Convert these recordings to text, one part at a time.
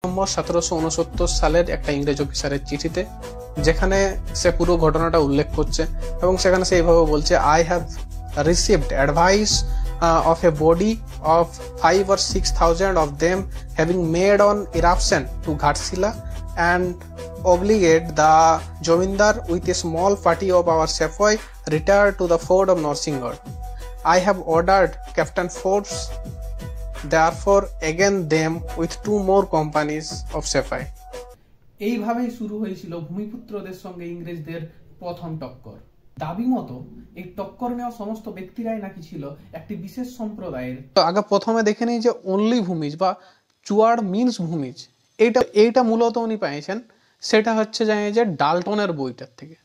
নম্বর 1769 সালের একটা ইংরেজ অফিসারের চিঠিতে, যেখানে সে পুরো ঘটনাটা উল্লেখ করছে এবং সেখানে সে এইভাবে বলছে, I have received advice of a body of 5 or 6,000 of them having made on eruption to Ghatsila and obligate the Jomindar with a small party of our sepoy retire to the fort of Norsinghar. I have ordered Captain Forbes therefore again them with 2 more companies of sepoy. এইভাবেই শুরু হয়েছিল ভূমিপুত্রদের সঙ্গে ইংরেজদের প্রথম টক্কর। দাবি মতো এই টক্কর নেওয়া সমস্ত ব্যক্তিরাই নাকি ছিল একটি বিশেষ সম্প্রদায়ের। তো আগে প্রথমে দেখে নিই যে অনলি ভূমিজ বা চুয়াড় মিন্স ভূমিজ, এইটা মূলত উনি পেয়েছেন, সেটা হচ্ছে যে ডাল্টনের বইটার থেকে।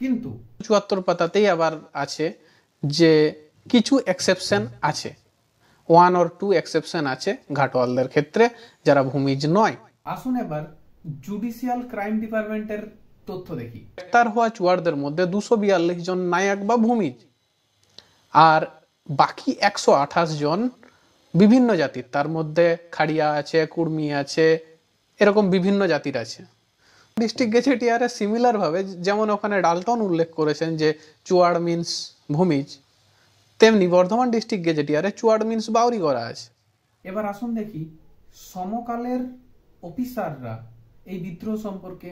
কিন্তু 74 পাতাতেই আবার আছে যে কিছু এক্সেপশন আছে, 1 or 2 এক্সেপশন আছে ঘাটোয়ালদের ক্ষেত্রে যারা ভূমিজ নয়। আসুন এবার জুডিশিয়াল ক্রাইম ডিপার্টমেন্টের তথ্য দেখি। গ্রেপ্তার হওয়া চুয়াড়দের মধ্যে 242 জন নায়ক বা ভূমিজ, আর বাকি 128 জন বিভিন্ন জাতির, তার মধ্যে খাড়িয়া আছে, কুর্মি আছে, এরকম বিভিন্ন জাতির আছে। ডিস্ট্রিক্ট গেজেটিয়ারে সিমিলার ভাবে যেমন ওখানে ডাল্টন উল্লেখ করেছেন যে চুয়াড় মিন্স ভূমিজ, তেমনি বর্ধমান ডিস্ট্রিক্ট গেজেটিয়ারে চুয়াড় মিন্স বাউরি করা আছে। এবার আসুন দেখি সমকালের অফিসাররা এই বিদ্রোহ সম্পর্কে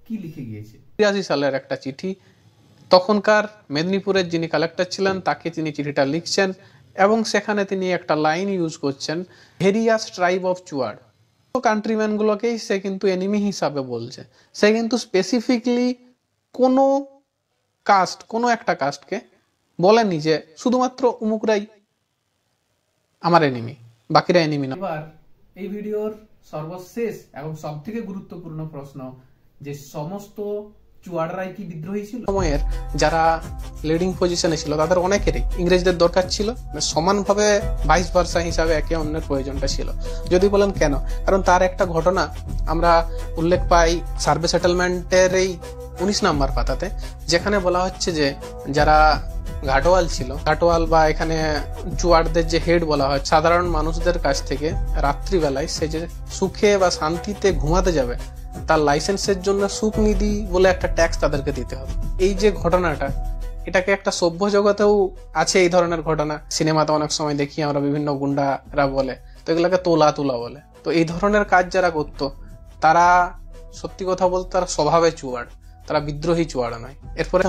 কি লিখে গিয়েছে। 83 সালের একটা চিঠি, তখনকার মেদিনীপুরের যিনি কালেক্টর ছিলেন তাকে তিনি চিঠিটা লিখছেন এবং সেখানে তিনি একটা লাইন ইউজ করছেন, various tribe of Chuar. Countryman গুলোকেই সে কিন্তু এনিমি হিসাবে বলছে, সে কিন্তু স্পেসিফিকলি কোনো কাস্ট, কোনো একটা কাস্টকে বলেনি যে শুধুমাত্র উমুকরাই আমার এনিমি, বাকিরা এনিমি না। এবার এই ভিডিওর সর্বশেষ এবং সবথেকে গুরুত্বপূর্ণ প্রশ্ন, যে সমস্ত চুয়াড়রাই কি বিদ্রোহী ছিল? সময়ের যারা লিডিং পজিশনে ছিল তাদের অনেকেরই ইংরেজদের দরকার ছিল, সমানভাবে ভাইস ভার্সা হিসাবে একে অন্যের প্রয়োজনটা ছিল। যদি বলেন কেন, কারণ তার একটা ঘটনা আমরা উল্লেখ পাই সার্ভে সেটেলমেন্টের এই 19 নম্বর পাতাতে, যেখানে বলা হচ্ছে যে যারা ঘাটোয়াল ছিল, ঘাটোয়াল বা এখানে চুয়াড়দের যে হেড বলা হয়, সাধারণ মানুষদের কাছ থেকে রাত্রিবেলায় সে যে সুখে বা শান্তিতে ঘুমাতে যাবে তার লাইসেন্সের জন্য সুখ নিধি বলে একটা ট্যাক্স তাদেরকে দিতে হবে। এই যে ঘটনাটা, এটাকে একটা সভ্য জগতেও আছে এই ধরনের ঘটনা, সিনেমাতে অনেক সময় দেখি আমরা, বিভিন্ন গুন্ডারা বলে, তো এগুলোকে তোলা তুলা বলে। তো এই ধরনের কাজ যারা করতো তারা সত্যি কথা বলতে তারা স্বভাবে চুয়াড়, তারা বিদ্রোহী চুয়াড় নয়। এরপরে